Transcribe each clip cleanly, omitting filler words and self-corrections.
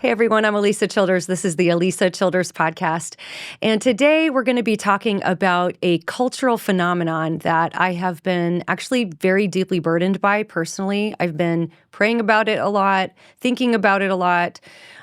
Hey everyone, I'm Alisa Childers. This is the Alisa Childers Podcast. And today we're going to be talking about a cultural phenomenon that I have been actually very deeply burdened by personally. I've been praying about it a lot, thinking about it a lot.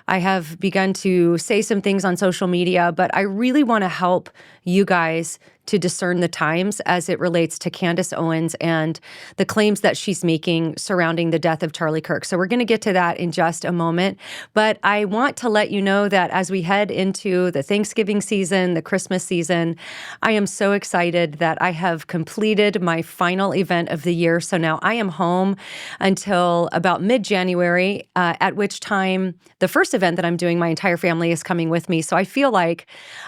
I have begun to say some things on social media, but I really want to help you guys to discern the times as it relates to Candace Owens and the claims that she's making surrounding the death of Charlie Kirk. So we're going to get to that in just a moment. But I want to let you know that as we head into the Thanksgiving season, the Christmas season, I am so excited that I have completed my final event of the year. So now I am home until about mid-January, at which time the first event that I'm doing, my entire family is coming with me. So I feel like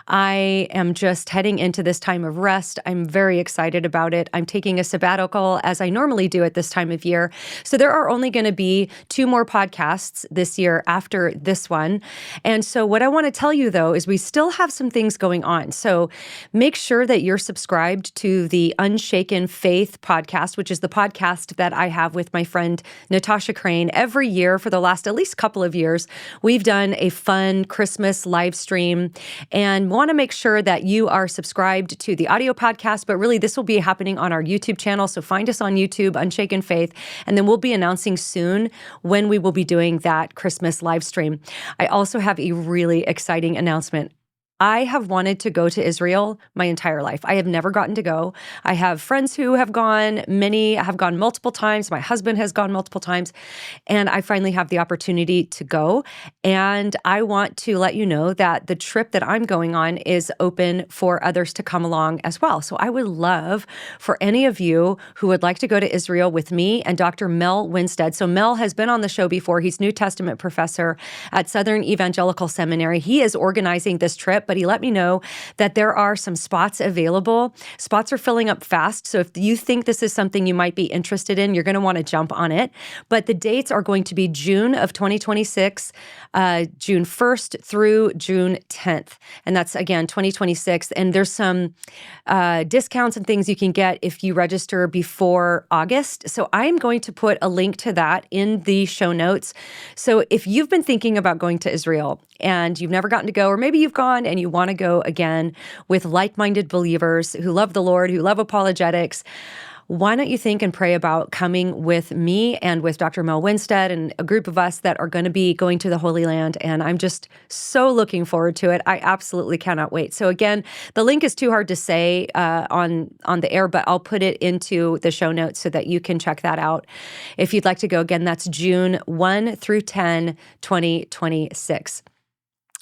I am just heading into this time of rest. I'm very excited about it. I'm taking a sabbatical as I normally do at this time of year. So there are only going to be 2 more podcasts this year after this one. And so what I want to tell you though is we still have some things going on. So make sure that you're subscribed to the Unshaken Faith podcast, which is the podcast that I have with my friend Natasha Crane. Every year for the last at least couple of years, we've done a fun Christmas live stream and want to make sure that you are subscribed to the audio podcast, but really this will be happening on our YouTube channel. So find us on YouTube, Unshaken Faith, and then we'll be announcing soon when we will be doing that Christmas live stream. I also have a really exciting announcement. I have wanted to go to Israel my entire life. I have never gotten to go. I have friends who have gone. Many have gone multiple times. My husband has gone multiple times. And I finally have the opportunity to go. And I want to let you know that the trip that I'm going on is open for others to come along as well. So I would love for any of you who would like to go to Israel with me and Dr. Mel Winstead. So Mel has been on the show before. He's New Testament professor at Southern Evangelical Seminary. He is organizing this trip, but he let me know that there are some spots available. Spots are filling up fast. So if you think this is something you might be interested in, you're going to want to jump on it. But the dates are going to be June of 2026, June 1st through June 10th. And that's, again, 2026. And there's some discounts and things you can get if you register before August. So I'm going to put a link to that in the show notes. So if you've been thinking about going to Israel and you've never gotten to go, or maybe you've gone and you want to go again with like-minded believers who love the Lord, who love apologetics, why don't you think and pray about coming with me and with Dr. Mel Winstead and a group of us that are going to be going to the Holy Land. And I'm just so looking forward to it. I absolutely cannot wait. So again, the link is too hard to say on the air, but I'll put it into the show notes so that you can check that out. If you'd like to go again, that's June 1 through 10, 2026.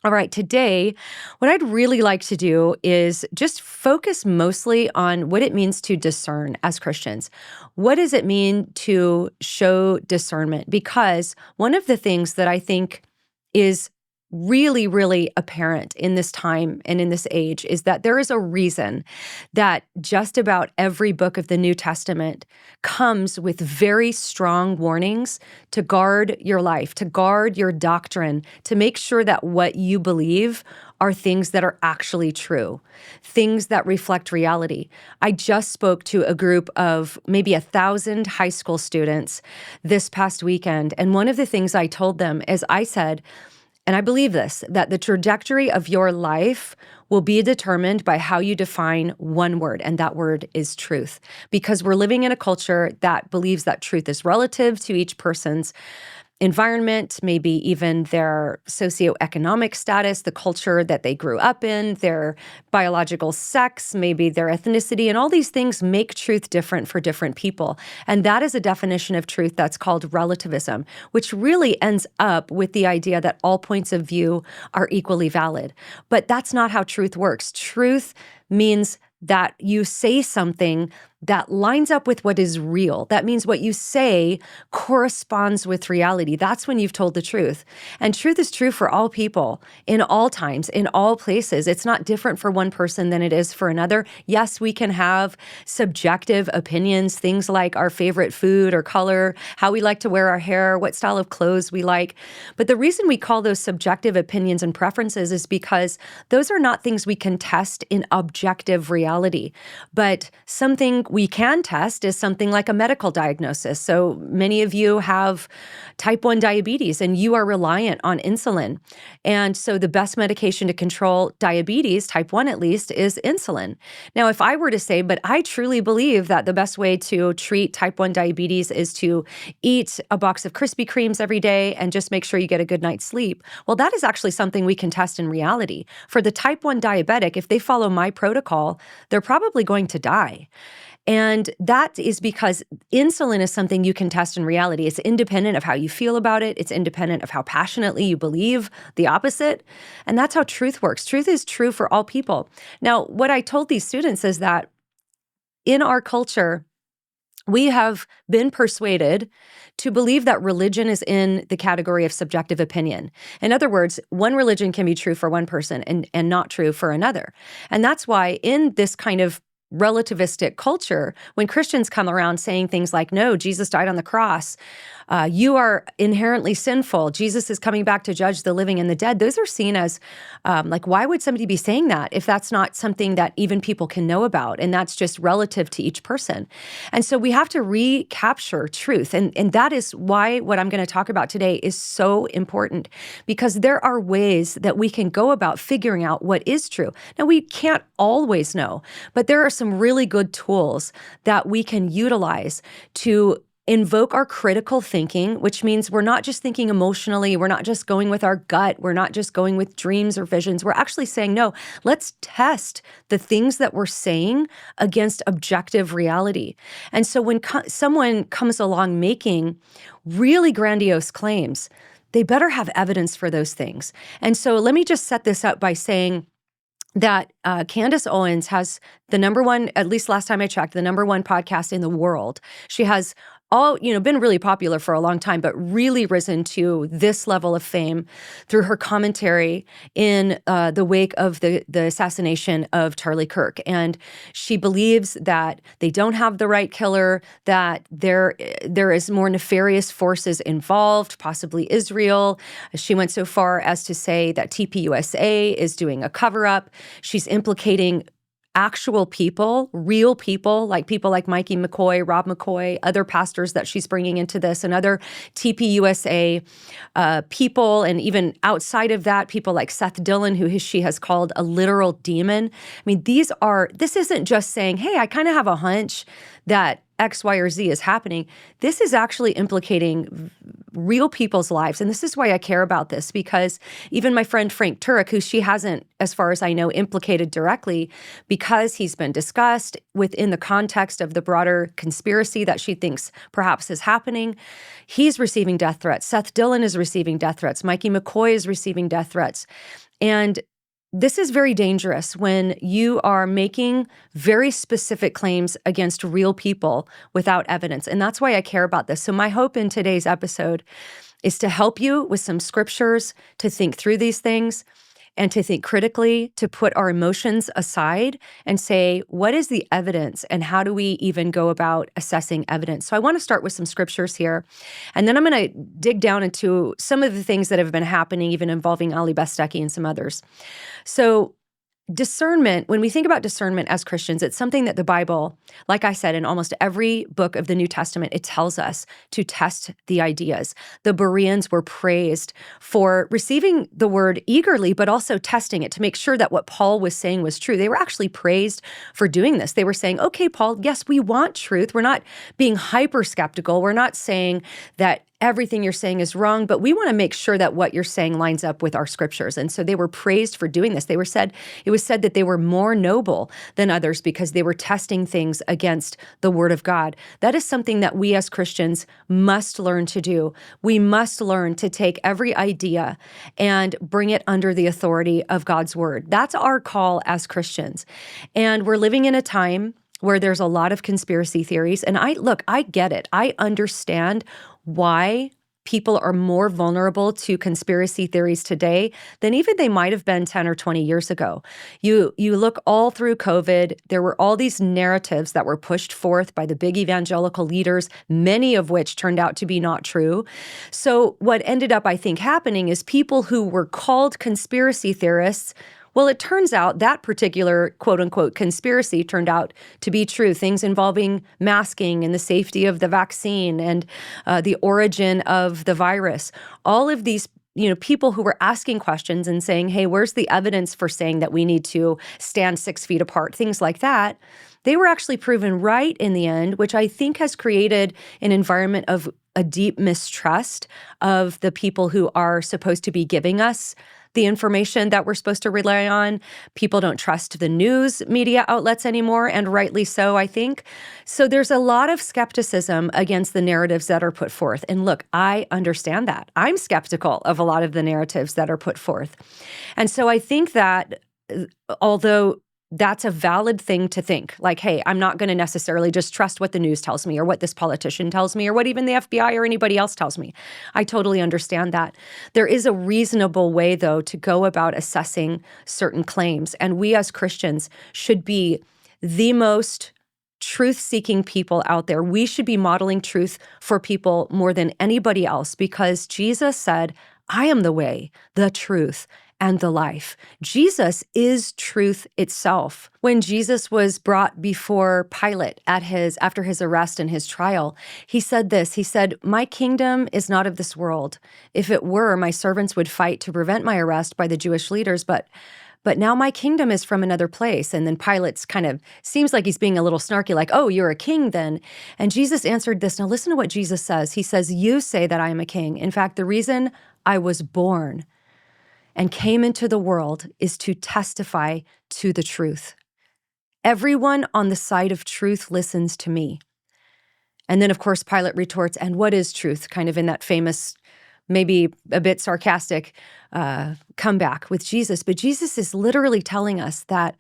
All right, today, what I'd really like to do is just focus mostly on what it means to discern as Christians. What does it mean to show discernment? Because one of the things that I think is really, really apparent in this time and in this age is that there is a reason that just about every book of the New Testament comes with very strong warnings to guard your life, to guard your doctrine, to make sure that what you believe are things that are actually true, things that reflect reality. I just spoke to a group of maybe 1,000 high school students this past weekend, and one of the things I told them is I said, and I believe this, that the trajectory of your life will be determined by how you define one word, and that word is truth. Because we're living in a culture that believes that truth is relative to each person's environment, maybe even their socioeconomic status, the culture that they grew up in, their biological sex, maybe their ethnicity, and all these things make truth different for different people. And that is a definition of truth that's called relativism, which really ends up with the idea that all points of view are equally valid. But that's not how truth works. Truth means that you say something that lines up with what is real. That means what you say corresponds with reality. That's when you've told the truth. And truth is true for all people, in all times, in all places. It's not different for one person than it is for another. Yes, we can have subjective opinions, things like our favorite food or color, how we like to wear our hair, what style of clothes we like. But the reason we call those subjective opinions and preferences is because those are not things we can test in objective reality, but something we can test is something like a medical diagnosis. So many of you have type 1 diabetes and you are reliant on insulin. And so the best medication to control diabetes, type 1 at least, is insulin. Now, if I were to say, but I truly believe that the best way to treat type 1 diabetes is to eat a box of Krispy Kremes every day and just make sure you get a good night's sleep. Well, that is actually something we can test in reality. For the type 1 diabetic, if they follow my protocol, they're probably going to die. And that is because insulin is something you can test in reality. It's independent of how you feel about it. It's independent of how passionately you believe the opposite. And that's how truth works. Truth is true for all people. Now, what I told these students is that in our culture, we have been persuaded to believe that religion is in the category of subjective opinion. In other words, one religion can be true for one person and not true for another. And that's why in this kind of relativistic culture, when Christians come around saying things like, no, Jesus died on the cross, you are inherently sinful, Jesus is coming back to judge the living and the dead, those are seen as like, why would somebody be saying that if that's not something that even people can know about? And that's just relative to each person. And so we have to recapture truth. And that is why what I'm going to talk about today is so important, because there are ways that we can go about figuring out what is true. Now, we can't always know, but there are some really good tools that we can utilize to invoke our critical thinking, which means we're not just thinking emotionally, we're not just going with our gut, we're not just going with dreams or visions. We're actually saying, no, let's test the things that we're saying against objective reality. And so when someone comes along making really grandiose claims, they better have evidence for those things. And so let me just set this up by saying that Candace Owens has the number one, at least last time I checked, the number one podcast in the world. She has been really popular for a long time, but really risen to this level of fame through her commentary in the wake of the assassination of Charlie Kirk. And she believes that they don't have the right killer, that there is more nefarious forces involved, possibly Israel. She went so far as to say that TPUSA is doing a cover-up. She's implicating actual people, real people like Mikey McCoy, Rob McCoy, other pastors that she's bringing into this, and other TPUSA people, and even outside of that, people like Seth Dillon, who she has called a literal demon. I mean, this isn't just saying, hey, I kind of have a hunch that X, Y, or Z is happening. This is actually implicating real people's lives. And this is why I care about this, because even my friend Frank Turek, who she hasn't, as far as I know, implicated directly, because he's been discussed within the context of the broader conspiracy that she thinks perhaps is happening, he's receiving death threats. Seth Dillon is receiving death threats. Mikey McCoy is receiving death threats. And this is very dangerous when you are making very specific claims against real people without evidence. And that's why I care about this. So my hope in today's episode is to help you with some scriptures to think through these things and to think critically, to put our emotions aside and say, what is the evidence and how do we even go about assessing evidence? So I want to start with some scriptures here, and then I'm going to dig down into some of the things that have been happening, even involving Ali Bestecki and some others. So discernment, when we think about discernment as Christians, it's something that the Bible, like I said, in almost every book of the New Testament, it tells us to test the ideas. The Bereans were praised for receiving the word eagerly, but also testing it to make sure that what Paul was saying was true. They were actually praised for doing this. They were saying, okay, Paul, yes, we want truth. We're not being hyper skeptical. We're not saying that everything you're saying is wrong, but we want to make sure that what you're saying lines up with our scriptures. And so they were praised for doing this. It was said that they were more noble than others because they were testing things against the word of God. That is something that we as Christians must learn to do. We must learn to take every idea and bring it under the authority of God's word. That's our call as Christians. And we're living in a time where there's a lot of conspiracy theories. And I get it. I understand why people are more vulnerable to conspiracy theories today than even they might have been 10 or 20 years ago. You look all through COVID, there were all these narratives that were pushed forth by the big evangelical leaders, many of which turned out to be not true. So what ended up, I think, happening is people who were called conspiracy theorists Well, it turns out that particular quote unquote conspiracy turned out to be true. Things involving masking and the safety of the vaccine and the origin of the virus. All of these people who were asking questions and saying, hey, where's the evidence for saying that we need to stand 6 feet apart, things like that, they were actually proven right in the end, which I think has created an environment of a deep mistrust of the people who are supposed to be giving us the information that we're supposed to rely on. People don't trust the news media outlets anymore, and rightly so, I think. So there's a lot of skepticism against the narratives that are put forth. And look, I understand that. I'm skeptical of a lot of the narratives that are put forth. And so I think that although that's a valid thing to think, like, hey, I'm not going to necessarily just trust what the news tells me or what this politician tells me or what even the FBI or anybody else tells me. I totally understand that. There is a reasonable way, though, to go about assessing certain claims. And we as Christians should be the most truth-seeking people out there. We should be modeling truth for people more than anybody else because Jesus said, I am the way, the truth, and the life. Jesus is truth itself. When Jesus was brought before Pilate after his arrest and his trial, he said this, he said, my kingdom is not of this world. If it were, my servants would fight to prevent my arrest by the Jewish leaders, but now my kingdom is from another place. And then Pilate's kind of seems like he's being a little snarky, like, oh, you're a king then. And Jesus answered this. Now listen to what Jesus says. He says, you say that I am a king. In fact, the reason I was born and came into the world is to testify to the truth. Everyone on the side of truth listens to me. And then, of course, Pilate retorts, and what is truth? Kind of in that famous, maybe a bit sarcastic comeback with Jesus. But Jesus is literally telling us that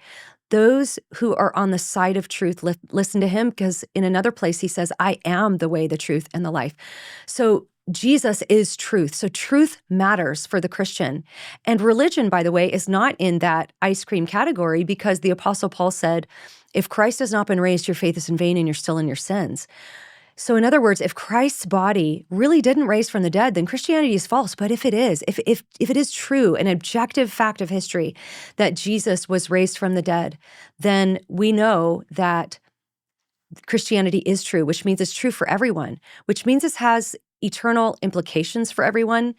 those who are on the side of truth listen to him, because in another place he says, I am the way, the truth, and the life. So Jesus is truth. So truth matters for the Christian. And religion, by the way, is not in that ice cream category because the Apostle Paul said, if Christ has not been raised, your faith is in vain and you're still in your sins. So in other words, if Christ's body really didn't raise from the dead, then Christianity is false. But if it is, if it is true, an objective fact of history that Jesus was raised from the dead, then we know that Christianity is true, which means it's true for everyone, which means it has eternal implications for everyone.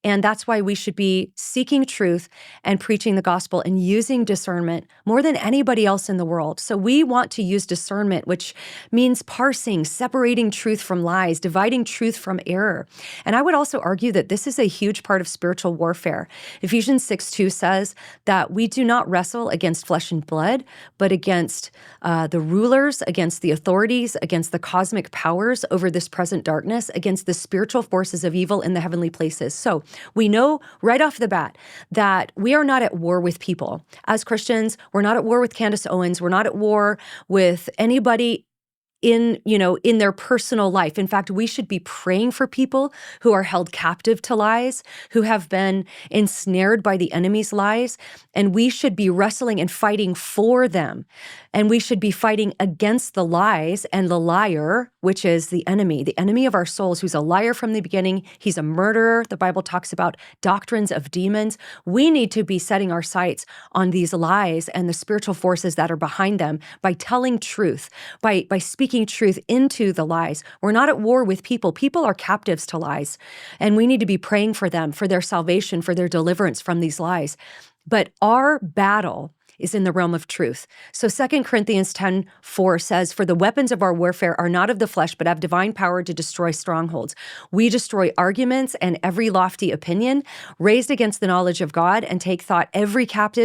And that's why we should be seeking truth and preaching the gospel and using discernment more than anybody else in the world. So we want to use discernment, which means parsing, separating truth from lies, dividing truth from error. And I would also argue that this is a huge part of spiritual warfare. Ephesians 6:2 says that we do not wrestle against flesh and blood, but against the rulers, against the authorities, against the cosmic powers over this present darkness, against the spiritual forces of evil in the heavenly places. So we know right off the bat that we are not at war with people. As Christians, we're not at war with Candace Owens. We're not at war with anybody in their personal life. In fact, we should be praying for people who are held captive to lies, who have been ensnared by the enemy's lies, and we should be wrestling and fighting for them. And we should be fighting against the lies and the liar, which is the enemy of our souls, who's a liar from the beginning. He's a murderer. The Bible talks about doctrines of demons. We need to be setting our sights on these lies and the spiritual forces that are behind them by telling truth, by speaking truth into the lies. We're not at war with people. People are captives to lies, and we need to be praying for them, for their salvation, for their deliverance from these lies. But our battle is in the realm of truth. So 2 Corinthians 10:4 says, for the weapons of our warfare are not of the flesh, but have divine power to destroy strongholds. We destroy arguments and every lofty opinion raised against the knowledge of God and take every thought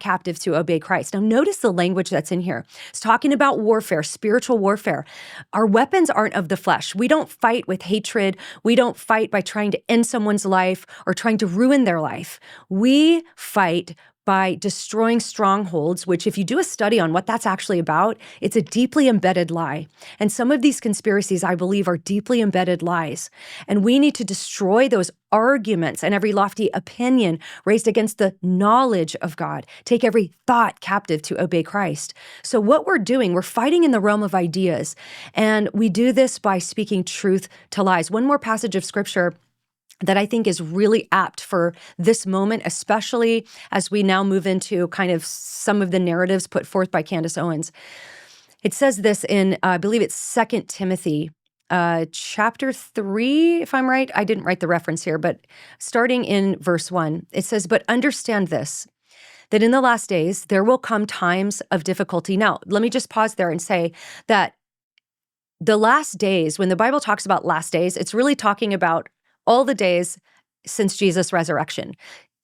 captive to obey Christ. Now notice the language that's in here. It's talking about warfare, spiritual warfare. Our weapons aren't of the flesh. We don't fight with hatred. We don't fight by trying to end someone's life or trying to ruin their life. We fight by destroying strongholds, which if you do a study on what that's actually about, it's a deeply embedded lie. And some of these conspiracies, I believe, are deeply embedded lies. And we need to destroy those arguments and every lofty opinion raised against the knowledge of God. Take every thought captive to obey Christ. So what we're doing, we're fighting in the realm of ideas. And we do this by speaking truth to lies. One more passage of scripture that I think is really apt for this moment, especially as we now move into kind of some of the narratives put forth by Candace Owens. It says this in, I believe it's 2 Timothy chapter 3, if I'm right. I didn't write the reference here, but starting in verse 1, it says, "But understand this, that in the last days there will come times of difficulty." Now, let me just pause there and say that the last days, when the Bible talks about last days, it's really talking about all the days since Jesus' resurrection.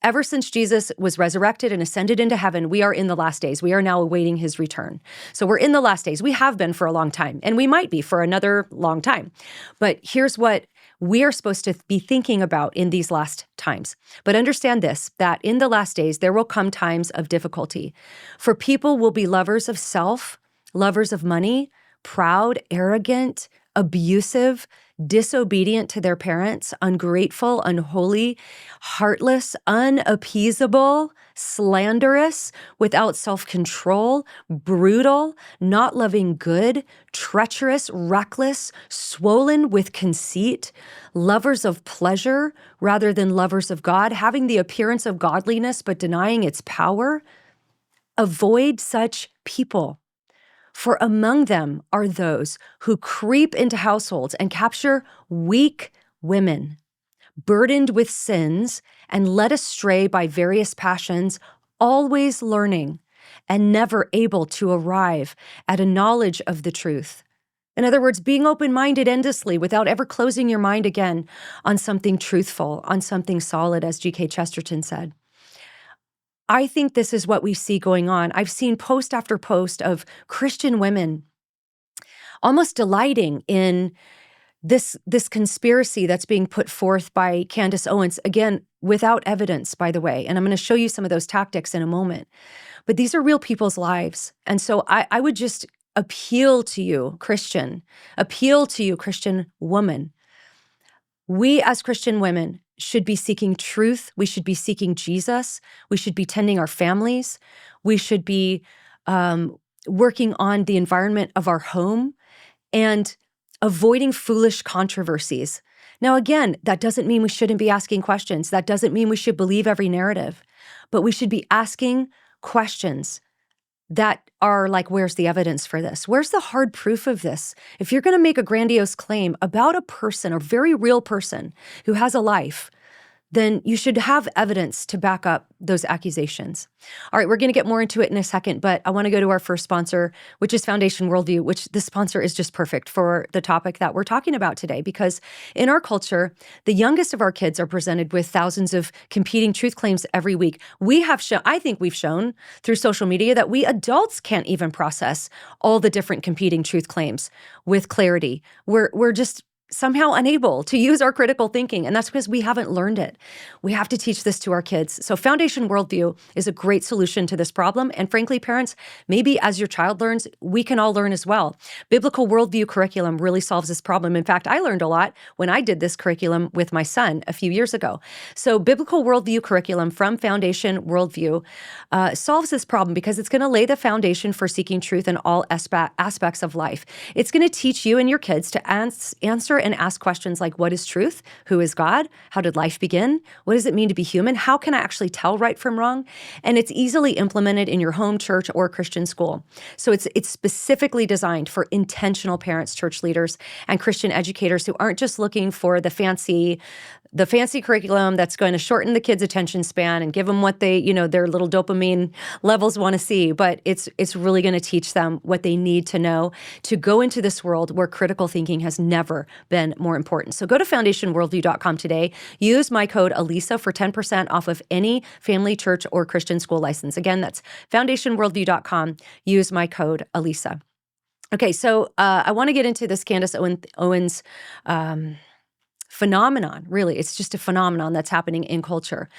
Ever since Jesus was resurrected and ascended into heaven, we are in the last days. We are now awaiting his return. So we're in the last days. We have been for a long time, and we might be for another long time. But here's what we are supposed to be thinking about in these last times. But understand this, that in the last days, there will come times of difficulty. For people will be lovers of self, lovers of money, proud, arrogant, abusive, disobedient to their parents, ungrateful, unholy, heartless, unappeasable, slanderous, without self-control, brutal, not loving good, treacherous, reckless, swollen with conceit, lovers of pleasure rather than lovers of God, having the appearance of godliness but denying its power. Avoid such people. For among them are those who creep into households and capture weak women, burdened with sins and led astray by various passions, always learning and never able to arrive at a knowledge of the truth. In other words, being open-minded endlessly without ever closing your mind again on something truthful, on something solid, as G.K. Chesterton said. I think this is what we see going on. I've seen post after post of Christian women almost delighting in this conspiracy that's being put forth by Candace Owens, again, without evidence, by the way. And I'm going to show you some of those tactics in a moment. But these are real people's lives. And so I would just appeal to you, Christian woman. We as Christian women should be seeking truth. We should be seeking Jesus. We should be tending our families. We should be working on the environment of our home and avoiding foolish controversies. Now, again, that doesn't mean we shouldn't be asking questions. That doesn't mean we should believe every narrative, but we should be asking questions that are like, where's the evidence for this? Where's the hard proof of this? If you're going to make a grandiose claim about a person, a very real person who has a life, then you should have evidence to back up those accusations. All right, we're going to get more into it in a second, but I want to go to our first sponsor, which is Foundation Worldview, which this sponsor is just perfect for the topic that we're talking about today, because in our culture, the youngest of our kids are presented with thousands of competing truth claims every week. I think we've shown through social media that we adults can't even process all the different competing truth claims with clarity. We're just somehow unable to use our critical thinking, and that's because we haven't learned it. We have to teach this to our kids. So Foundation Worldview is a great solution to this problem, and frankly, parents, maybe as your child learns, we can all learn as well. Biblical Worldview curriculum really solves this problem. In fact, I learned a lot when I did this curriculum with my son a few years ago. So Biblical Worldview curriculum from Foundation Worldview solves this problem because it's going to lay the foundation for seeking truth in all aspects of life. It's going to teach you and your kids to answer and ask questions like, what is truth? Who is God? How did life begin? What does it mean to be human? How can I actually tell right from wrong? And it's easily implemented in your home, church, or Christian school. So it's specifically designed for intentional parents, church leaders, and Christian educators who aren't just looking for the fancy curriculum that's going to shorten the kids' attention span and give them what they, their little dopamine levels want to see, but it's really going to teach them what they need to know to go into this world where critical thinking has never been more important. So go to foundationworldview.com today. Use my code Alisa for 10% off of any family, church, or Christian school license. Again, that's foundationworldview.com. Use my code Alisa. Okay, so I want to get into this Candace Owens phenomenon. Really, it's just a phenomenon that's happening in culture.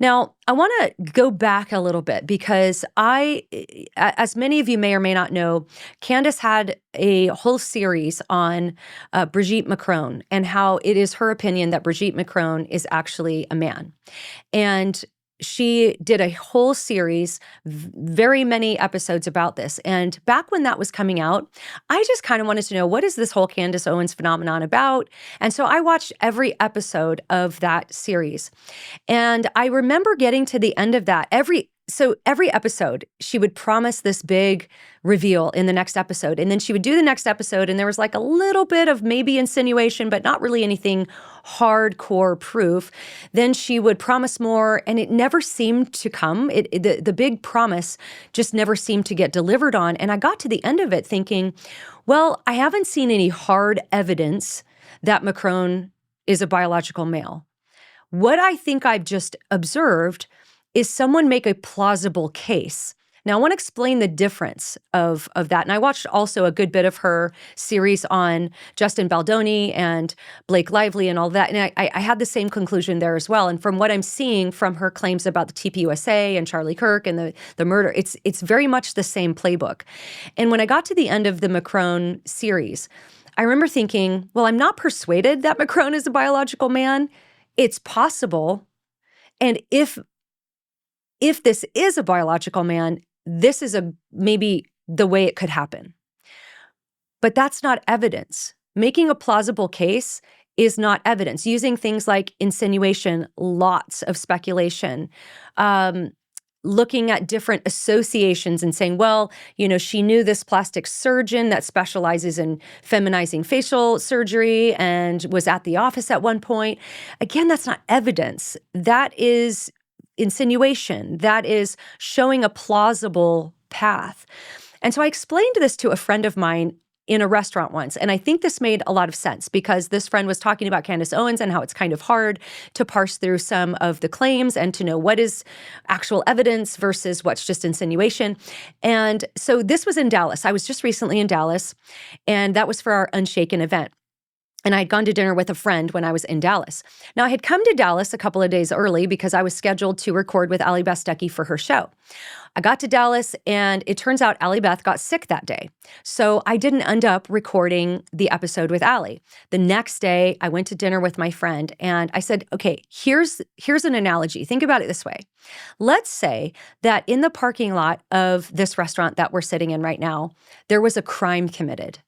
Now, I want to go back a little bit because as many of you may or may not know, Candace had a whole series on Brigitte Macron and how it is her opinion that Brigitte Macron is actually a man. And she did a whole series, very many episodes about this. And back when that was coming out, I just kind of wanted to know, what is this whole Candace Owens phenomenon about? And so I watched every episode of that series. And I remember getting to the end of that. Every episode, she would promise this big reveal in the next episode. And then she would do the next episode, and there was like a little bit of maybe insinuation, but not really anything hardcore proof. Then she would promise more, and it never seemed to come. The big promise just never seemed to get delivered on. And I got to the end of it thinking, well, I haven't seen any hard evidence that Macron is a biological male. What I think I've just observed is someone make a plausible case. Now, I want to explain the difference of that. And I watched also a good bit of her series on Justin Baldoni and Blake Lively and all that. And I had the same conclusion there as well. And from what I'm seeing from her claims about the TPUSA and Charlie Kirk and the murder, it's very much the same playbook. And when I got to the end of the Macron series, I remember thinking, well, I'm not persuaded that Macron is a biological man. It's possible. And if this is a biological man, this is maybe the way it could happen. But that's not evidence. Making a plausible case is not evidence. Using things like insinuation, lots of speculation, looking at different associations and saying, well, she knew this plastic surgeon that specializes in feminizing facial surgery and was at the office at one point. Again, that's not evidence. That is insinuation. That is showing a plausible path. And so I explained this to a friend of mine in a restaurant once. And I think this made a lot of sense because this friend was talking about Candace Owens and how it's kind of hard to parse through some of the claims and to know what is actual evidence versus what's just insinuation. And so this was in Dallas. I was just recently in Dallas, and that was for our Unshaken event. And I had gone to dinner with a friend when I was in Dallas. Now, I had come to Dallas a couple of days early because I was scheduled to record with Allie Beth for her show. I got to Dallas, and it turns out Allie Beth got sick that day. So I didn't end up recording the episode with Allie. The next day, I went to dinner with my friend, and I said, okay, here's an analogy. Think about it this way. Let's say that in the parking lot of this restaurant that we're sitting in right now, there was a crime committed.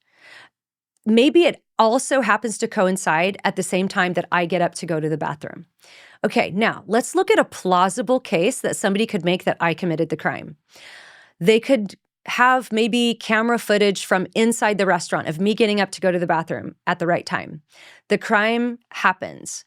Maybe it also happens to coincide at the same time that I get up to go to the bathroom. Okay, now let's look at a plausible case that somebody could make that I committed the crime. They could have maybe camera footage from inside the restaurant of me getting up to go to the bathroom at the right time. The crime happens.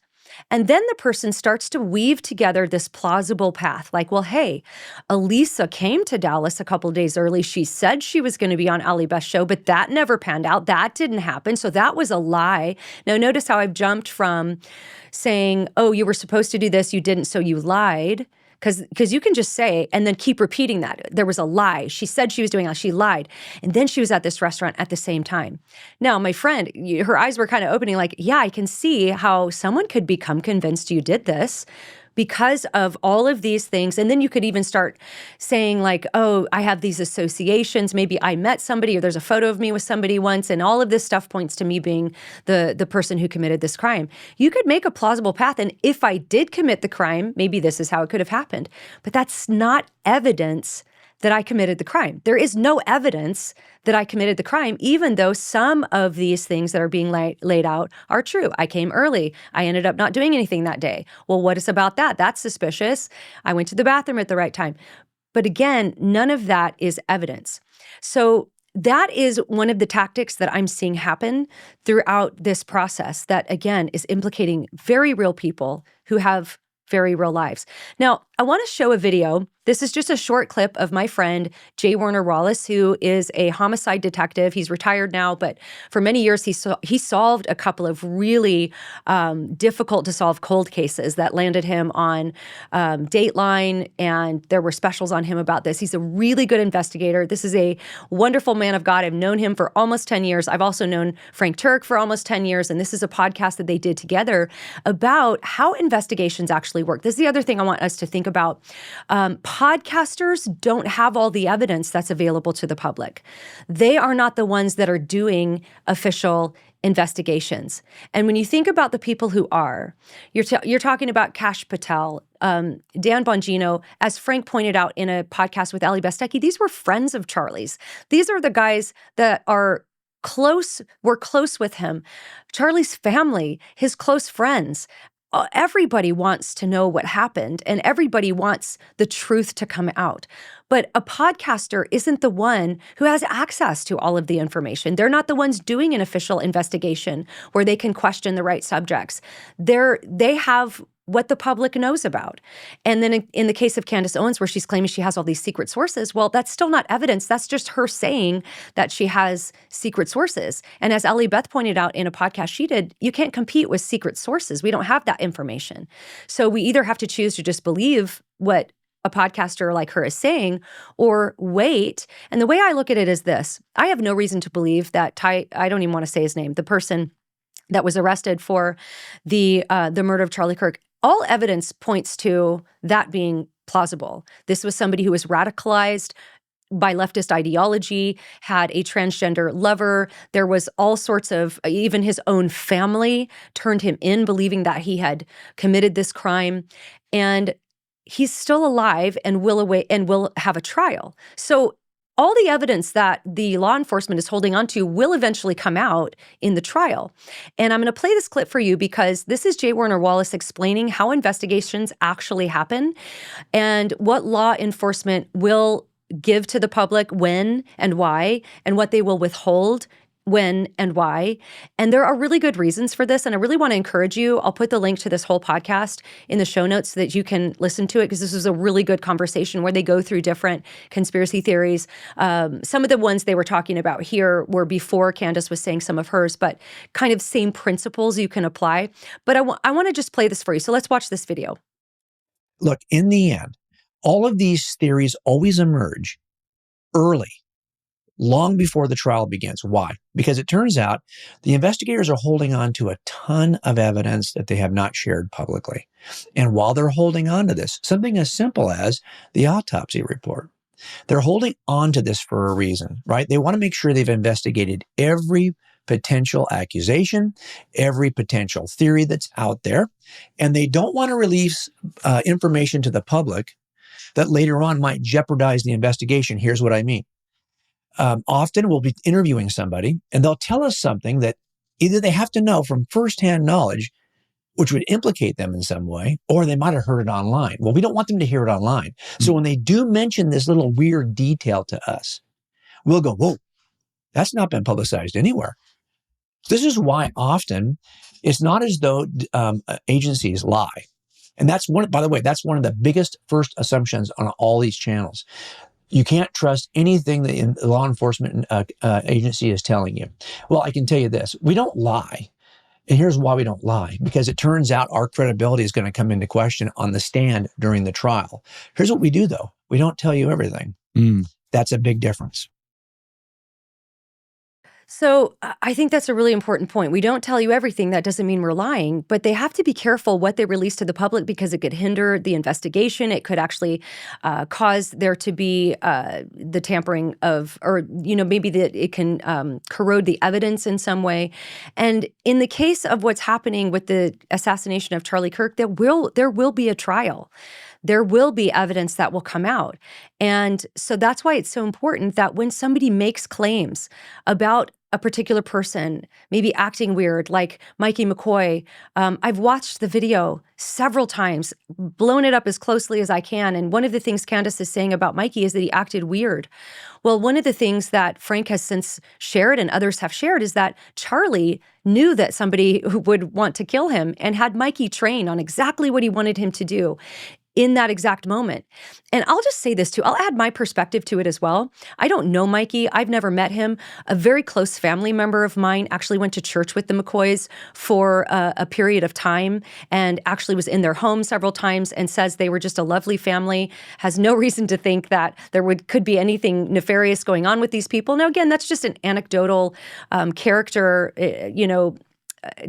And then the person starts to weave together this plausible path. Like, well, hey, Alisa came to Dallas a couple of days early. She said she was going to be on Allie Beth's show, but that never panned out. That didn't happen. So that was a lie. Now, notice how I've jumped from saying, oh, you were supposed to do this, you didn't, so you lied. Because you can just say and then keep repeating that. There was a lie. She said she was doing it. She lied. And then she was at this restaurant at the same time. Now, my friend, her eyes were kind of opening like, yeah, I can see how someone could become convinced you did this because of all of these things. And then you could even start saying like, oh, I have these associations. Maybe I met somebody or there's a photo of me with somebody once. And all of this stuff points to me being the person who committed this crime. You could make a plausible path. And if I did commit the crime, maybe this is how it could have happened. But that's not evidence that I committed the crime. There is no evidence that I committed the crime, even though some of these things that are being laid out are true. I came early. I ended up not doing anything that day. Well, what is about that? That's suspicious. I went to the bathroom at the right time. But again, none of that is evidence. So that is one of the tactics that I'm seeing happen throughout this process that, again, is implicating very real people who have very real lives. Now, I want to show a video. This is just a short clip of my friend, J. Warner Wallace, who is a homicide detective. He's retired now, but for many years, he solved a couple of really difficult to solve cold cases that landed him on Dateline, and there were specials on him about this. He's a really good investigator. This is a wonderful man of God. I've known him for almost 10 years. I've also known Frank Turk for almost 10 years, and this is a podcast that they did together about how investigations actually work. This is the other thing I want us to think about. Podcasters don't have all the evidence that's available to the public. They are not the ones that are doing official investigations. And when you think about the people who are, you're talking about Kash Patel, Dan Bongino, as Frank pointed out in a podcast with Ali Bestecki, these were friends of Charlie's. These are the guys that were close with him. Charlie's family, his close friends. Everybody wants to know what happened, and everybody wants the truth to come out. But a podcaster isn't the one who has access to all of the information. They're not the ones doing an official investigation where they can question the right subjects. They have what the public knows about. And then in the case of Candace Owens, where she's claiming she has all these secret sources, well, that's still not evidence. That's just her saying that she has secret sources. And as Ellie Beth pointed out in a podcast she did, you can't compete with secret sources. We don't have that information. So we either have to choose to just believe what a podcaster like her is saying or wait. And the way I look at it is this. I have no reason to believe that I don't even want to say his name, the person that was arrested for the murder of Charlie Kirk. All evidence points to that being plausible. This was somebody who was radicalized by leftist ideology, had a transgender lover. There was all sorts of, even his own family turned him in, believing that he had committed this crime. And he's still alive and will have a trial. So all the evidence that the law enforcement is holding onto will eventually come out in the trial. And I'm going to play this clip for you because this is J. Warner Wallace explaining how investigations actually happen and what law enforcement will give to the public when and why, and what they will withhold when and why. And there are really good reasons for this. And I really want to encourage you. I'll put the link to this whole podcast in the show notes so that you can listen to it, because this is a really good conversation where they go through different conspiracy theories. Some of the ones they were talking about here were before Candace was saying some of hers, but kind of same principles you can apply. But I want to just play this for you. So let's watch this video. Look, in the end, all of these theories always emerge early, long before the trial begins. Why? Because it turns out the investigators are holding on to a ton of evidence that they have not shared publicly. And while they're holding on to this, something as simple as the autopsy report, they're holding on to this for a reason, right? They want to make sure they've investigated every potential accusation, every potential theory that's out there, and they don't want to release information to the public that later on might jeopardize the investigation. Here's what I mean. Often we'll be interviewing somebody and they'll tell us something that either they have to know from firsthand knowledge, which would implicate them in some way, or they might have heard it online. Well, we don't want them to hear it online. So when they do mention this little weird detail to us, we'll go, whoa, that's not been publicized anywhere. This is why often it's not as though agencies lie. And that's by the way, that's one of the biggest first assumptions on all these channels. You can't trust anything that the law enforcement agency is telling you. Well, I can tell you this, we don't lie. And here's why we don't lie, because it turns out our credibility is going to come into question on the stand during the trial. Here's what we do though. We don't tell you everything. That's a big difference. So I think that's a really important point. We don't tell you everything. That doesn't mean we're lying, but they have to be careful what they release to the public because it could hinder the investigation. It could actually cause there to be the tampering of, or, maybe that it can corrode the evidence in some way. And in the case of what's happening with the assassination of Charlie Kirk, there will be a trial. There will be evidence that will come out. And so that's why it's so important that when somebody makes claims about a particular person, maybe acting weird, like Mikey McCoy, I've watched the video several times, blown it up as closely as I can. And one of the things Candace is saying about Mikey is that he acted weird. Well, one of the things that Frank has since shared and others have shared is that Charlie knew that somebody who would want to kill him and had Mikey train on exactly what he wanted him to do in that exact moment. And I'll just say this too, I'll add my perspective to it as well. I don't know Mikey. I've never met him. A very close family member of mine actually went to church with the McCoys for a period of time and actually was in their home several times and says they were just a lovely family, has no reason to think that there could be anything nefarious going on with these people. Now, again, that's just an anecdotal character,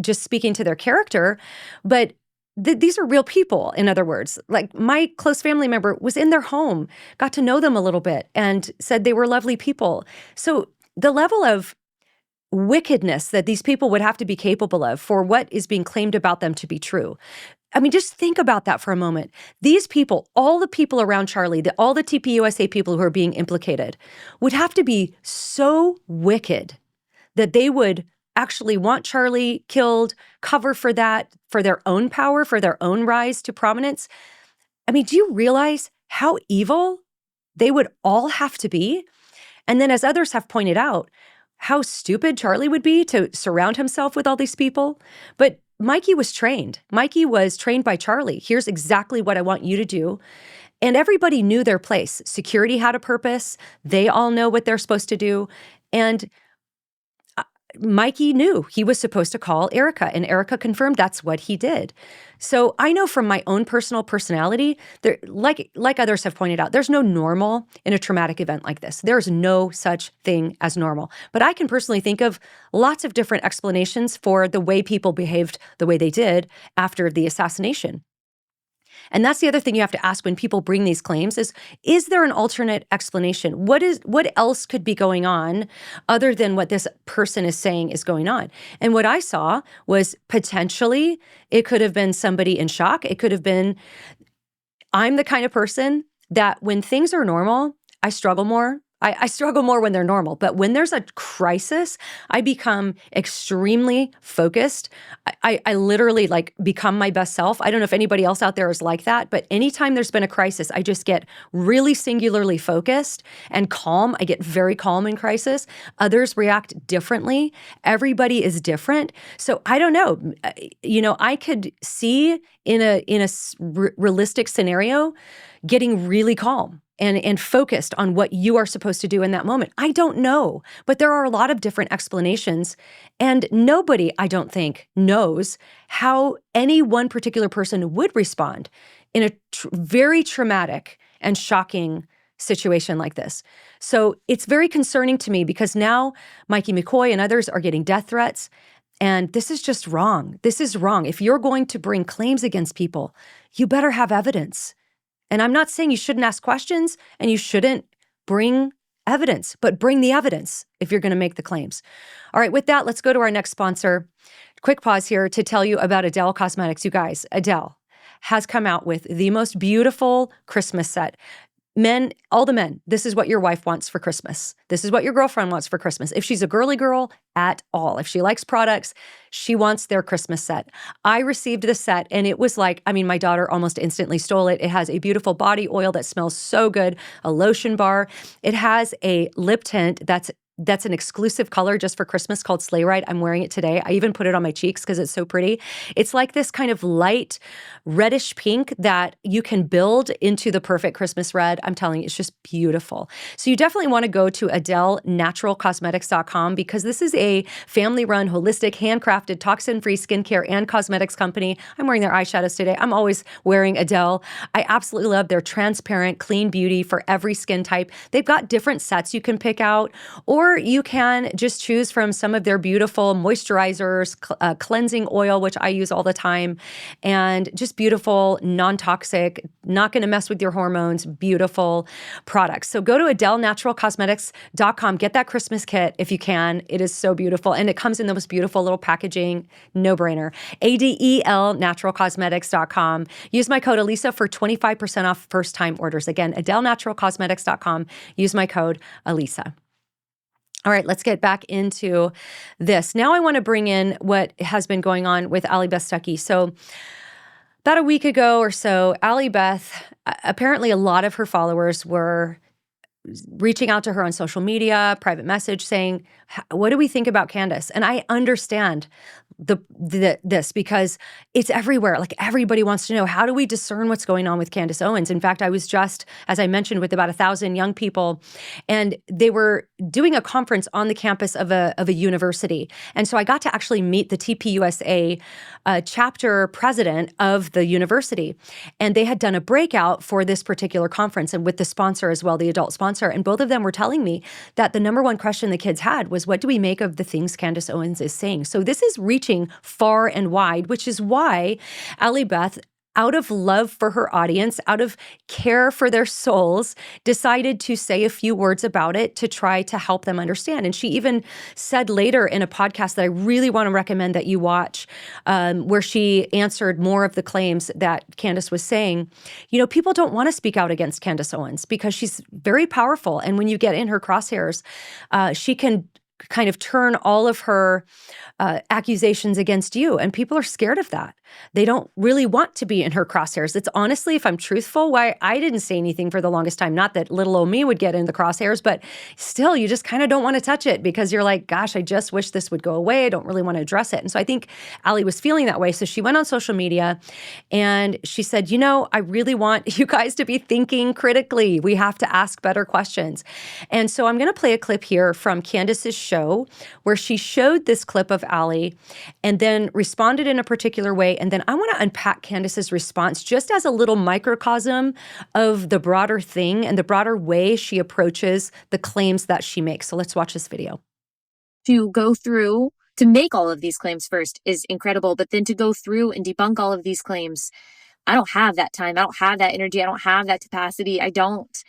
just speaking to their character. But these are real people, in other words. Like my close family member was in their home, got to know them a little bit, and said they were lovely people. So the level of wickedness that these people would have to be capable of for what is being claimed about them to be true. I mean, just think about that for a moment. These people, all the people around Charlie, all the TPUSA people who are being implicated, would have to be so wicked that they would actually want Charlie killed, cover for that, for their own power, for their own rise to prominence. I mean, do you realize how evil they would all have to be? And then, as others have pointed out, how stupid Charlie would be to surround himself with all these people. But Mikey was trained. Mikey was trained by Charlie. Here's exactly what I want you to do. And everybody knew their place. Security had a purpose. They all know what they're supposed to do. And Mikey knew he was supposed to call Erica, and Erica confirmed that's what he did. So I know from my own personal personality, there, like others have pointed out, there's no normal in a traumatic event like this. There's no such thing as normal. But I can personally think of lots of different explanations for the way people behaved the way they did after the assassination. And that's the other thing you have to ask when people bring these claims is there an alternate explanation? What else could be going on other than what this person is saying is going on? And what I saw was potentially it could have been somebody in shock. It could have been, I'm the kind of person that when things are normal, I struggle more. I struggle more when they're normal, but when there's a crisis, I become extremely focused. I literally like become my best self. I don't know if anybody else out there is like that, but anytime there's been a crisis, I just get really singularly focused and calm. I get very calm in crisis. Others react differently. Everybody is different. So I don't know. I could see in a realistic scenario getting really calm and focused on what you are supposed to do in that moment. I don't know, but there are a lot of different explanations, and nobody, I don't think, knows how any one particular person would respond in a very traumatic and shocking situation like this. So it's very concerning to me because now Mikey McCoy and others are getting death threats, and this is just wrong. This is wrong. If you're going to bring claims against people, you better have evidence. And I'm not saying you shouldn't ask questions and you shouldn't bring evidence, but bring the evidence if you're going to make the claims. All right, with that, let's go to our next sponsor. Quick pause here to tell you about Adele Cosmetics. You guys, Adele has come out with the most beautiful Christmas set. Men, all the men, this is what your wife wants for Christmas. This is what your girlfriend wants for Christmas. If she's a girly girl at all, if she likes products, she wants their Christmas set. I received the set and it was like, my daughter almost instantly stole it. It has a beautiful body oil that smells so good, a lotion bar. It has a lip tint that's an exclusive color just for Christmas called Sleigh Ride. I'm wearing it today. I even put it on my cheeks because it's so pretty. It's like this kind of light reddish pink that you can build into the perfect Christmas red. I'm telling you, it's just beautiful. So you definitely want to go to AdeleNaturalCosmetics.com because this is a family-run, holistic, handcrafted, toxin-free skincare and cosmetics company. I'm wearing their eyeshadows today. I'm always wearing Adele. I absolutely love their transparent, clean beauty for every skin type. They've got different sets you can pick out, or you can just choose from some of their beautiful moisturizers, cleansing oil, which I use all the time, and just beautiful, non-toxic, not going to mess with your hormones, beautiful products. So go to AdeleNaturalCosmetics.com. Get that Christmas kit if you can. It is so beautiful, and it comes in the most beautiful little packaging. No-brainer. ADELNaturalCosmetics.com. Use my code Alisa for 25% off first-time orders. Again, AdeleNaturalCosmetics.com. Use my code Alisa. All right, let's get back into this. Now I want to bring in what has been going on with Allie Beth Stuckey. So about a week ago or so, Allie Beth, apparently a lot of her followers were reaching out to her on social media, private message saying, what do we think about Candace? And I understand this because it's everywhere. Like everybody wants to know, how do we discern what's going on with Candace Owens? In fact, I was just, as I mentioned, with about 1,000 young people, and they were doing a conference on the campus of a university. And so I got to actually meet the TPUSA chapter president of the university. And they had done a breakout for this particular conference and with the sponsor as well, the adult sponsor. sponsor, and both of them were telling me that the number one question the kids had was, what do we make of the things Candace Owens is saying? So this is reaching far and wide, which is why Allie Beth, out of love for her audience, out of care for their souls, decided to say a few words about it to try to help them understand. And she even said later in a podcast that I really want to recommend that you watch, where she answered more of the claims that Candace was saying. People don't want to speak out against Candace Owens because she's very powerful. And when you get in her crosshairs, she can kind of turn all of her accusations against you. And people are scared of that. They don't really want to be in her crosshairs. It's honestly, if I'm truthful, why I didn't say anything for the longest time. Not that little old me would get in the crosshairs, but still, you just kind of don't want to touch it because you're like, gosh, I just wish this would go away. I don't really want to address it. And so I think Allie was feeling that way. So she went on social media and she said, I really want you guys to be thinking critically. We have to ask better questions. And so I'm going to play a clip here from Candace's show where she showed this clip of Allie and then responded in a particular way. And then I want to unpack Candace's response just as a little microcosm of the broader thing and the broader way she approaches the claims that she makes. So let's watch this video. To go through, to make all of these claims first is incredible, but then to go through and debunk all of these claims, I don't have that time. I don't have that energy. I don't have that capacity. I don't.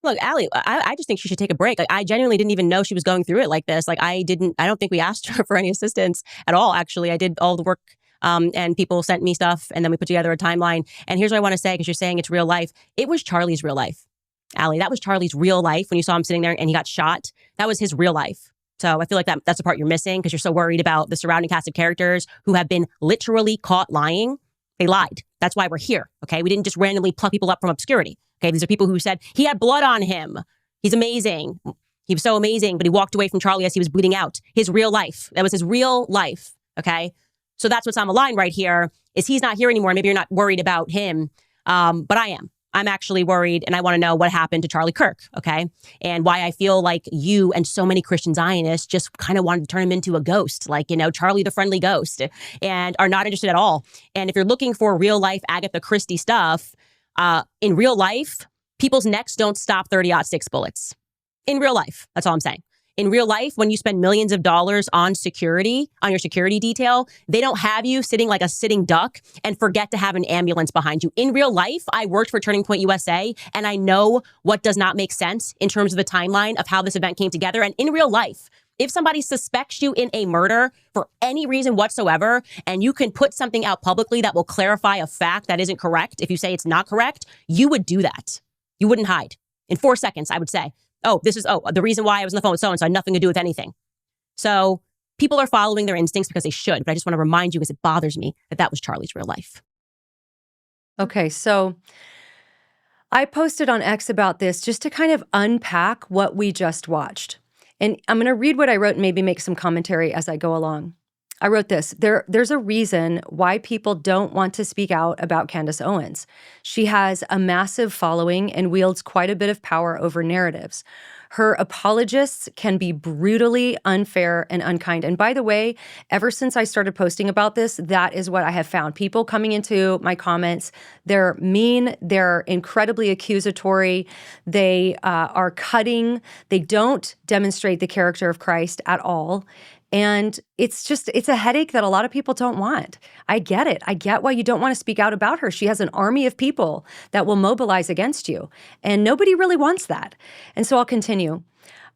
Look, Allie, I just think she should take a break. Like, I genuinely didn't even know she was going through it like this. Like, I don't think we asked her for any assistance at all, actually. I did all the work and people sent me stuff and then we put together a timeline. And here's what I want to say, because you're saying it's real life. It was Charlie's real life. Allie, that was Charlie's real life when you saw him sitting there and he got shot. That was his real life. So I feel like that's the part you're missing because you're so worried about the surrounding cast of characters who have been literally caught lying. They lied. That's why we're here. Okay. We didn't just randomly pluck people up from obscurity. Okay. These are people who said he had blood on him. He's amazing. He was so amazing, but he walked away from Charlie as he was bleeding out. His real life. That was his real life. Okay. So that's what's on the line right here is he's not here anymore. Maybe you're not worried about him. But I am. I'm actually worried and I want to know what happened to Charlie Kirk, okay? And why I feel like you and so many Christian Zionists just kind of wanted to turn him into a ghost, like, Charlie the friendly ghost, and are not interested at all. And if you're looking for real life Agatha Christie stuff, in real life, people's necks don't stop 30-06 bullets. In real life, that's all I'm saying. In real life, when you spend millions of dollars on security, on your security detail, they don't have you sitting like a sitting duck and forget to have an ambulance behind you. In real life, I worked for Turning Point USA, and I know what does not make sense in terms of the timeline of how this event came together. And in real life, if somebody suspects you in a murder for any reason whatsoever, and you can put something out publicly that will clarify a fact that isn't correct, if you say it's not correct, you would do that. You wouldn't hide. In 4 seconds, I would say, the reason why I was on the phone with so-and-so had nothing to do with anything. So people are following their instincts because they should. But I just want to remind you, because it bothers me, that was Charlie's real life. Okay, so I posted on X about this just to kind of unpack what we just watched. And I'm going to read what I wrote and maybe make some commentary as I go along. I wrote this. There's a reason why people don't want to speak out about Candace Owens. She has a massive following and wields quite a bit of power over narratives. Her apologists can be brutally unfair and unkind. And by the way, ever since I started posting about this, that is what I have found. People coming into my comments, they're mean, they're incredibly accusatory, they are cutting, they don't demonstrate the character of Christ at all. And it's a headache that a lot of people don't want. I get it. I get why you don't want to speak out about her. She has an army of people that will mobilize against you. And nobody really wants that. And so I'll continue.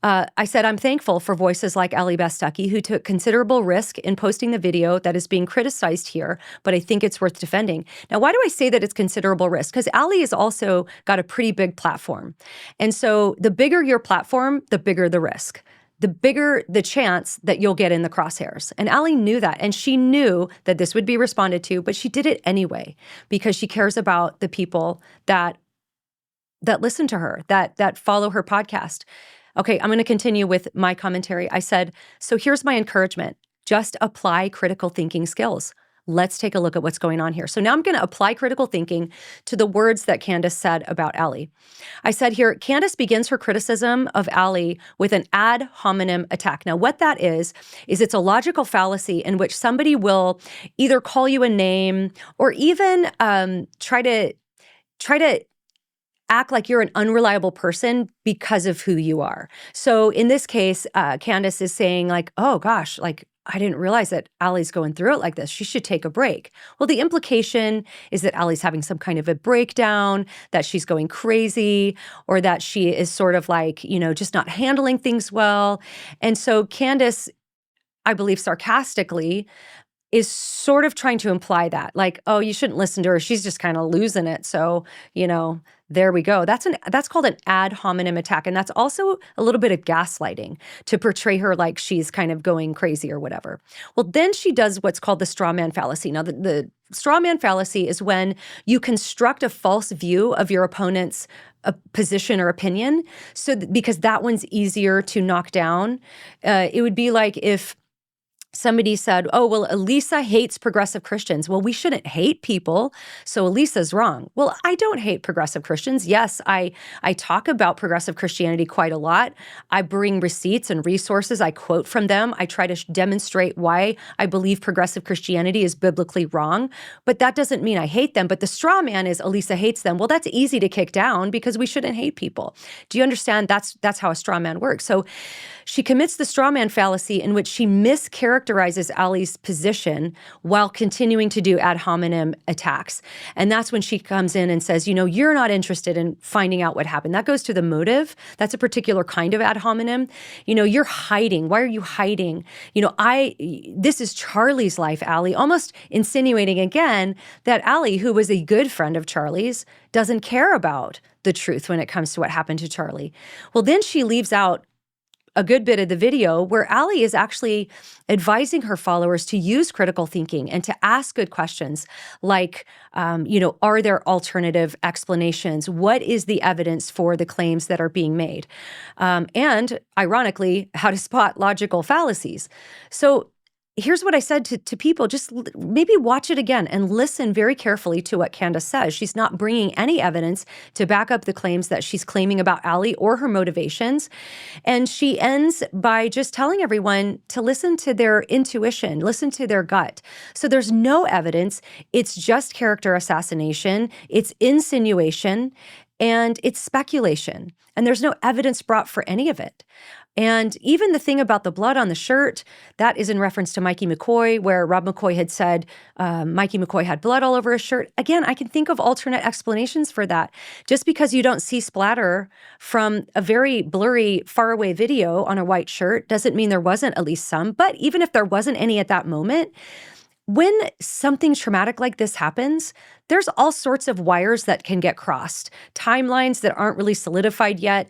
I said, I'm thankful for voices like Allie Beth Stuckey, who took considerable risk in posting the video that is being criticized here, but I think it's worth defending. Now, why do I say that it's considerable risk? Because Allie has also got a pretty big platform. And so the bigger your platform, the bigger the risk. The bigger the chance that you'll get in the crosshairs. And Allie knew that, and she knew that this would be responded to, but she did it anyway because she cares about the people that listen to her, that follow her podcast. Okay, I'm going to continue with my commentary. I said, so here's my encouragement. Just apply critical thinking skills. Let's take a look at what's going on here. So now I'm going to apply critical thinking to the words that Candace said about Allie. I said here, Candace begins her criticism of Allie with an ad hominem attack. Now, what that is it's a logical fallacy in which somebody will either call you a name or even try to act like you're an unreliable person because of who you are. So in this case, Candace is saying like, oh gosh, like I didn't realize that Allie's going through it like this. She should take a break. Well, the implication is that Allie's having some kind of a breakdown, that she's going crazy, or that she is sort of like, just not handling things well. And so Candace, I believe sarcastically, is sort of trying to imply that, like, oh, you shouldn't listen to her. She's just kind of losing it. So, there we go. That's called an ad hominem attack. And that's also a little bit of gaslighting to portray her like she's kind of going crazy or whatever. Well, then she does what's called the straw man fallacy. Now, the straw man fallacy is when you construct a false view of your opponent's position or opinion. So because that one's easier to knock down. It would be like if somebody said, oh, well, Alisa hates progressive Christians. Well, we shouldn't hate people, so Alisa's wrong. Well, I don't hate progressive Christians. Yes, I talk about progressive Christianity quite a lot. I bring receipts and resources. I quote from them. I try to demonstrate why I believe progressive Christianity is biblically wrong. But that doesn't mean I hate them. But the straw man is Alisa hates them. Well, that's easy to kick down because we shouldn't hate people. Do you understand? That's how a straw man works. So she commits the straw man fallacy in which she mischaracterizes Allie's position while continuing to do ad hominem attacks. And that's when she comes in and says, you're not interested in finding out what happened. That goes to the motive. That's a particular kind of ad hominem. You're hiding. Why are you hiding? This is Charlie's life, Allie, almost insinuating again that Allie, who was a good friend of Charlie's, doesn't care about the truth when it comes to what happened to Charlie. Well, then she leaves out a good bit of the video where Allie is actually advising her followers to use critical thinking and to ask good questions like, are there alternative explanations? What is the evidence for the claims that are being made? And ironically, how to spot logical fallacies. So here's what I said to people, just maybe watch it again and listen very carefully to what Candace says. She's not bringing any evidence to back up the claims that she's claiming about Allie or her motivations. And she ends by just telling everyone to listen to their intuition, listen to their gut. So there's no evidence. It's just character assassination. It's insinuation. And it's speculation. And there's no evidence brought for any of it. And even the thing about the blood on the shirt, that is in reference to Mikey McCoy, where Rob McCoy had said Mikey McCoy had blood all over his shirt. Again, I can think of alternate explanations for that. Just because you don't see splatter from a very blurry, faraway video on a white shirt doesn't mean there wasn't at least some. But even if there wasn't any at that moment, when something traumatic like this happens, there's all sorts of wires that can get crossed, timelines that aren't really solidified yet.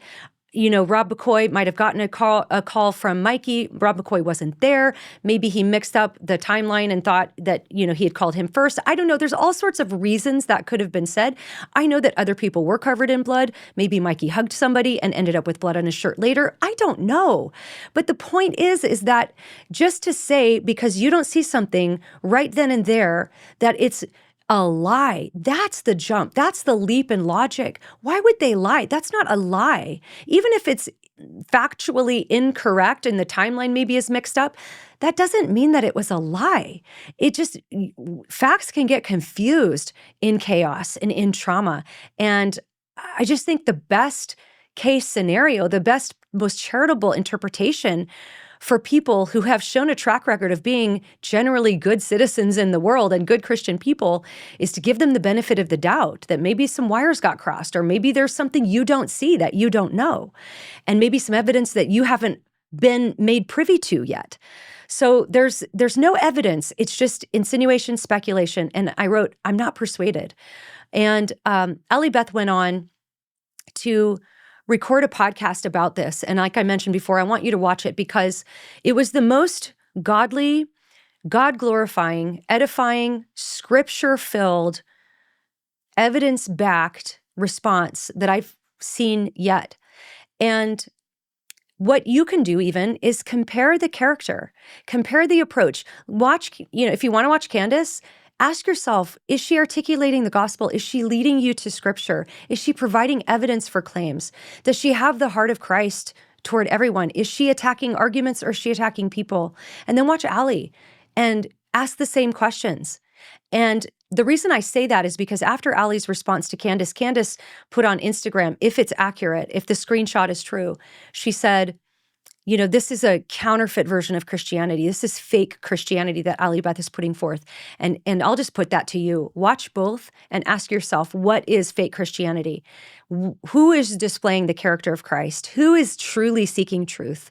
Rob McCoy might have gotten a call from Mikey. Rob McCoy wasn't there. Maybe he mixed up the timeline and thought that, he had called him first. I don't know. There's all sorts of reasons that could have been said. I know that other people were covered in blood. Maybe Mikey hugged somebody and ended up with blood on his shirt later. I don't know. But the point is that just to say, because you don't see something right then and there, that it's a lie. That's the jump. That's the leap in logic. Why would they lie? That's not a lie. Even if it's factually incorrect and the timeline maybe is mixed up, that doesn't mean that it was a lie. Facts can get confused in chaos and in trauma. And I just think the best case scenario, the best, most charitable interpretation for people who have shown a track record of being generally good citizens in the world and good Christian people is to give them the benefit of the doubt that maybe some wires got crossed, or maybe there's something you don't see that you don't know, and maybe some evidence that you haven't been made privy to yet. So there's no evidence. It's just insinuation, speculation. And I wrote, I'm not persuaded. And Allie Beth went on to record a podcast about this. And like I mentioned before, I want you to watch it because it was the most godly, God-glorifying, edifying, scripture-filled, evidence-backed response that I've seen yet. And what you can do even is compare the character, compare the approach. Watch, if you want to watch Candace, ask yourself, is she articulating the gospel? Is she leading you to scripture? Is she providing evidence for claims? Does she have the heart of Christ toward everyone? Is she attacking arguments or is she attacking people? And then watch Allie and ask the same questions. And the reason I say that is because after Allie's response to Candace put on Instagram, if it's accurate, if the screenshot is true, she said, this is a counterfeit version of Christianity. This is fake Christianity that Allie Beth is putting forth. And I'll just put that to you. Watch both and ask yourself, what is fake Christianity? Who is displaying the character of Christ? Who is truly seeking truth?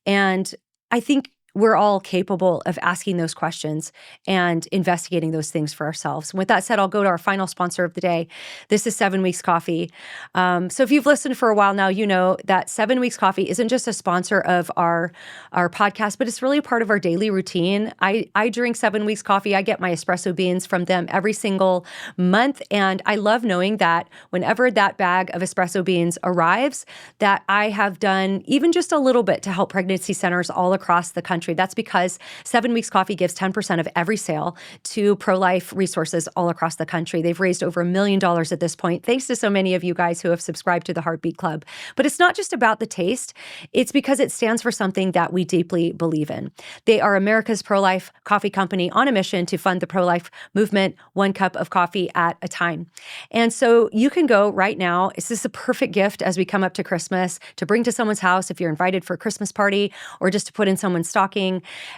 And I think we're all capable of asking those questions and investigating those things for ourselves. With that said, I'll go to our final sponsor of the day. This is 7 Weeks Coffee. So if you've listened for a while now, you know that 7 Weeks Coffee isn't just a sponsor of our podcast, but it's really a part of our daily routine. I drink 7 Weeks Coffee. I get my espresso beans from them every single month. And I love knowing that whenever that bag of espresso beans arrives, that I have done even just a little bit to help pregnancy centers all across the country. That's because 7 Weeks Coffee gives 10% of every sale to pro-life resources all across the country. They've raised over $1 million at this point, thanks to so many of you guys who have subscribed to the Heartbeat Club. But it's not just about the taste. It's because it stands for something that we deeply believe in. They are America's pro-life coffee company on a mission to fund the pro-life movement, one cup of coffee at a time. And so you can go right now. Is this a perfect gift as we come up to Christmas to bring to someone's house if you're invited for a Christmas party or just to put in someone's stocking?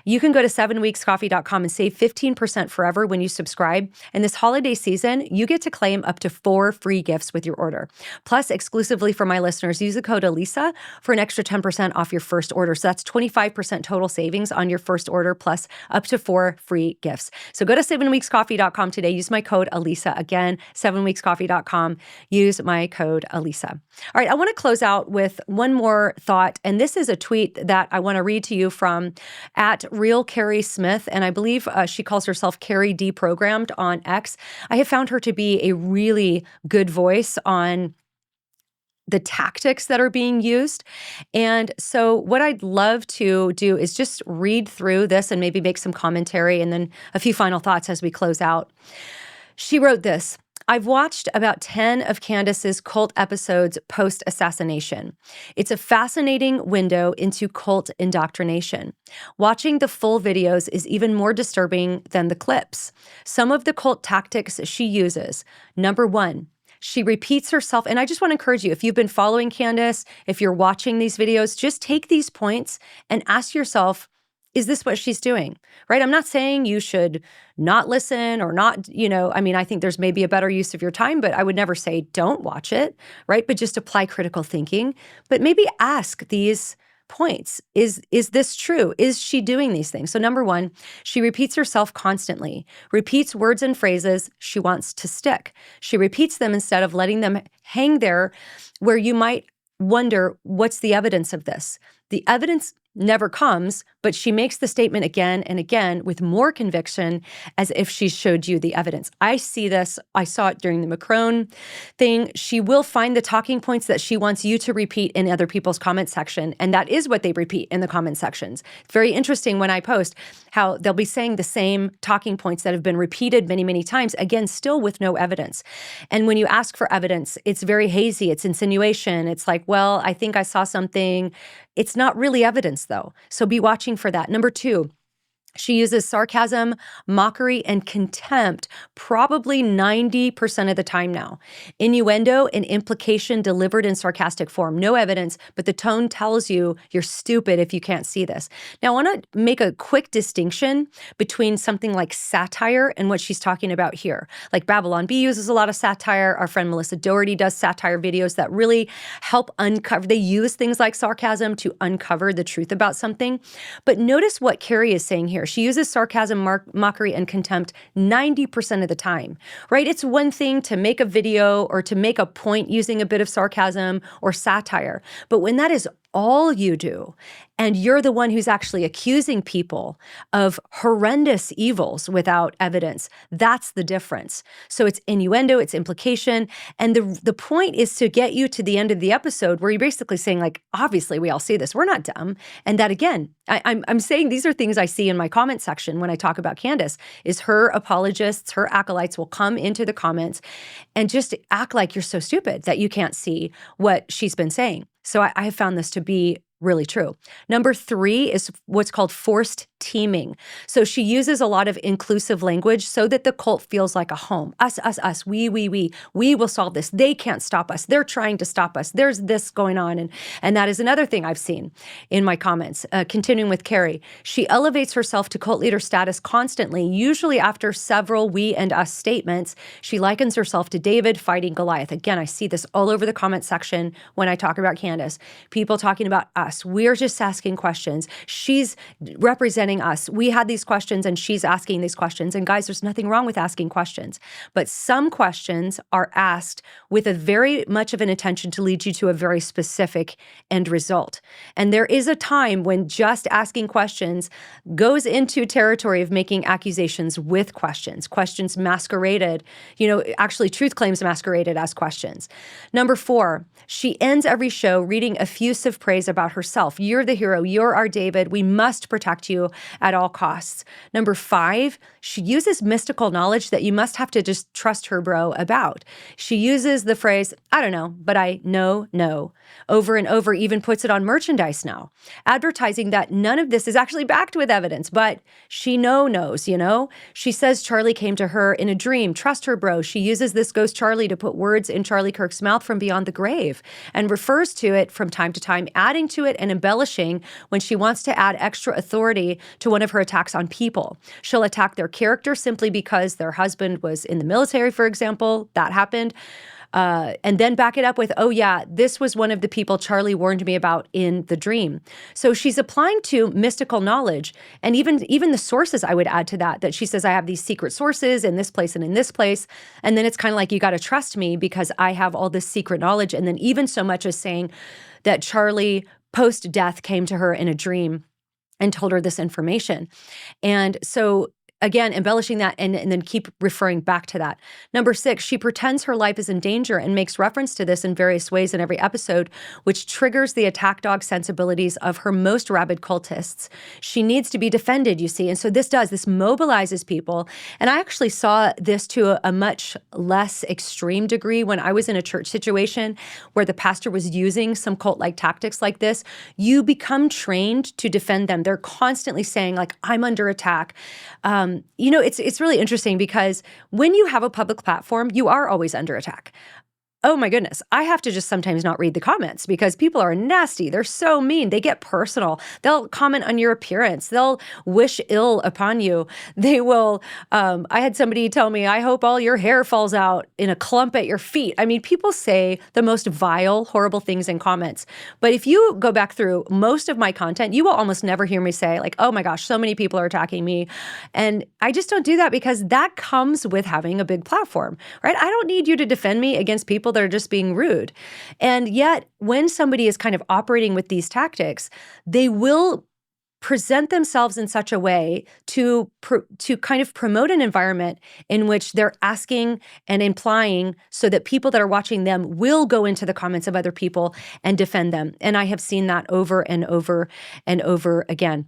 You can go to 7weekscoffee.com and save 15% forever when you subscribe. And this holiday season, you get to claim up to 4 free gifts with your order. Plus, exclusively for my listeners, use the code Alisa for an extra 10% off your first order. So that's 25% total savings on your first order, plus up to 4 free gifts. So go to 7weekscoffee.com today. Use my code Alisa. Again, 7weekscoffee.com. Use my code Alisa. All right, I want to close out with one more thought. And this is a tweet that I want to read to you from at Real Carrie Smith, and I believe she calls herself Carrie Deprogrammed on X. I have found her to be a really good voice on the tactics that are being used. And so what I'd love to do is just read through this and maybe make some commentary and then a few final thoughts as we close out. She wrote this: I've watched about 10 of Candace's cult episodes post-assassination. It's a fascinating window into cult indoctrination. Watching the full videos is even more disturbing than the clips. Some of the cult tactics she uses. Number 1, she repeats herself. And I just want to encourage you, if you've been following Candace, if you're watching these videos, just take these points and ask yourself, is this what she's doing, right? I'm not saying you should not listen or not, I think there's maybe a better use of your time, but I would never say don't watch it, right? But just apply critical thinking, but maybe ask these points. Is this true? Is she doing these things? So number 1, she repeats herself constantly, repeats words and phrases she wants to stick. She repeats them instead of letting them hang there where you might wonder, what's the evidence of this? The evidence never comes, but she makes the statement again and again with more conviction as if she showed you the evidence. I see this. I saw it during the Macron thing. She will find the talking points that she wants you to repeat in other people's comment section, and that is what they repeat in the comment sections. It's very interesting when I post how they'll be saying the same talking points that have been repeated many, many times, again, still with no evidence. And when you ask for evidence, it's very hazy. It's insinuation. It's like, well, I think I saw something. It's not really evidence, though. So be watching for that. Number 2, she uses sarcasm, mockery, and contempt probably 90% of the time now. Innuendo and implication delivered in sarcastic form. No evidence, but the tone tells you you're stupid if you can't see this. Now, I want to make a quick distinction between something like satire and what she's talking about here. Like Babylon Bee uses a lot of satire. Our friend Melissa Doherty does satire videos that really help uncover. They use things like sarcasm to uncover the truth about something. But notice what Carrie is saying here. She uses sarcasm, mockery, and contempt 90% of the time, right? It's one thing to make a video or to make a point using a bit of sarcasm or satire. But when that is all you do, and you're the one who's actually accusing people of horrendous evils without evidence, that's the difference. So it's innuendo, it's implication, and the point is to get you to the end of the episode where you're basically saying, like, obviously we all see this, we're not dumb. And that, again, I'm saying these are things I see in my comment section when I talk about Candace, is her apologists, her acolytes will come into the comments and just act like you're so stupid that you can't see what she's been saying. So I have found this to be really true. Number 3 is what's called forced teaming. So she uses a lot of inclusive language so that the cult feels like a home. Us, we will solve this. They can't stop us. They're trying to stop us. There's this going on. And that is another thing I've seen in my comments. Continuing with Carrie, she elevates herself to cult leader status constantly, usually after several we and us statements. She likens herself to David fighting Goliath. Again, I see this all over the comment section when I talk about Candace. People talking about us. We're just asking questions. She's representing us. We had these questions and she's asking these questions. And guys, there's nothing wrong with asking questions. But some questions are asked with a very much of an intention to lead you to a very specific end result. And there is a time when just asking questions goes into territory of making accusations with questions. Questions masqueraded, actually truth claims masqueraded as questions. Number 4, she ends every show reading effusive praise about herself. You're the hero. You're our David. We must protect you at all costs. Number 5, she uses mystical knowledge that you must have to just trust her bro about. She uses the phrase, I don't know, but I know, over and over, even puts it on merchandise now, advertising that none of this is actually backed with evidence, but she knows. She says Charlie came to her in a dream. Trust her, bro. She uses this ghost Charlie to put words in Charlie Kirk's mouth from beyond the grave and refers to it from time to time, adding to it and embellishing when she wants to add extra authority to one of her attacks on people. She'll attack their character simply because their husband was in the military, for example. That happened. And then back it up with, oh yeah, this was one of the people Charlie warned me about in the dream. So she's applying to mystical knowledge, and even the sources I would add to that she says, I have these secret sources in this place and in this place. And then it's kind of like, you got to trust me because I have all this secret knowledge. And then even so much as saying that Charlie post-death came to her in a dream and told her this information. And so again, embellishing that and then keep referring back to that. Number 6, she pretends her life is in danger and makes reference to this in various ways in every episode, which triggers the attack dog sensibilities of her most rabid cultists. She needs to be defended, you see. And so this mobilizes people. And I actually saw this to a much less extreme degree when I was in a church situation where the pastor was using some cult-like tactics like this. You become trained to defend them. They're constantly saying, like, I'm under attack. It's really interesting because when you have a public platform, you are always under attack. Oh my goodness, I have to just sometimes not read the comments because people are nasty. They're so mean. They get personal. They'll comment on your appearance. They'll wish ill upon you. They will, I had somebody tell me, I hope all your hair falls out in a clump at your feet. I mean, people say the most vile, horrible things in comments. But if you go back through most of my content, you will almost never hear me say like, oh my gosh, so many people are attacking me. And I just don't do that because that comes with having a big platform, right? I don't need you to defend me against people that are just being rude. And yet, when somebody is kind of operating with these tactics, they will present themselves in such a way to kind of promote an environment in which they're asking and implying so that people that are watching them will go into the comments of other people and defend them. And I have seen that over and over and over again.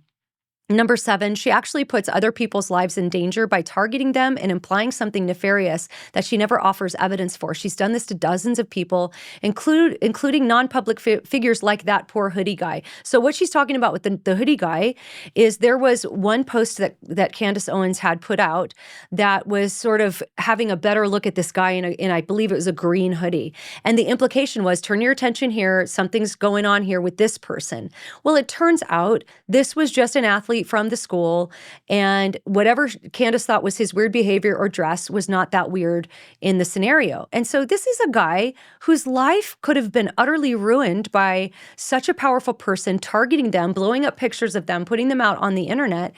Number 7, she actually puts other people's lives in danger by targeting them and implying something nefarious that she never offers evidence for. She's done this to dozens of people, including non-public figures like that poor hoodie guy. So what she's talking about with the hoodie guy is there was one post that Candace Owens had put out that was sort of having a better look at this guy in I believe it was a green hoodie. And the implication was, turn your attention here, something's going on here with this person. Well, it turns out this was just an athlete from the school, and whatever Candace thought was his weird behavior or dress was not that weird in the scenario. And so this is a guy whose life could have been utterly ruined by such a powerful person targeting them, blowing up pictures of them, putting them out on the internet.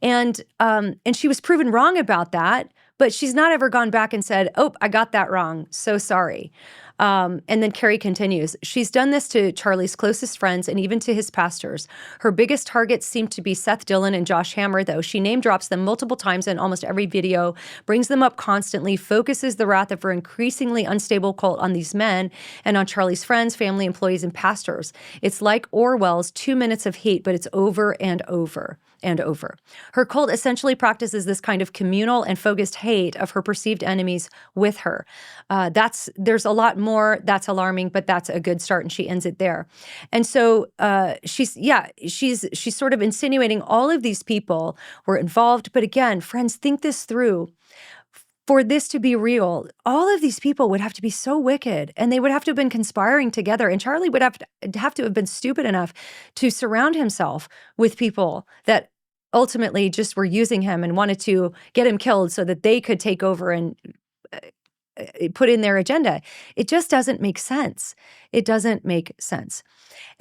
And she was proven wrong about that, but she's not ever gone back and said, oh, I got that wrong. So sorry. And then Carrie continues, she's done this to Charlie's closest friends and even to his pastors. Her biggest targets seem to be Seth Dillon and Josh Hammer, though. She name drops them multiple times in almost every video, brings them up constantly, focuses the wrath of her increasingly unstable cult on these men and on Charlie's friends, family, employees, and pastors. It's like Orwell's 2 Minutes of Hate, but it's over and over. and over. Her cult essentially practices this kind of communal and focused hate of her perceived enemies with her. There's a lot more that's alarming, but that's a good start, and she ends it there. And so she's sort of insinuating all of these people were involved. But again, friends, think this through. For this to be real, all of these people would have to be so wicked, and they would have to have been conspiring together. And Charlie would have to have been stupid enough to surround himself with people that ultimately just were using him and wanted to get him killed so that they could take over and put in their agenda. It just doesn't make sense. It doesn't make sense.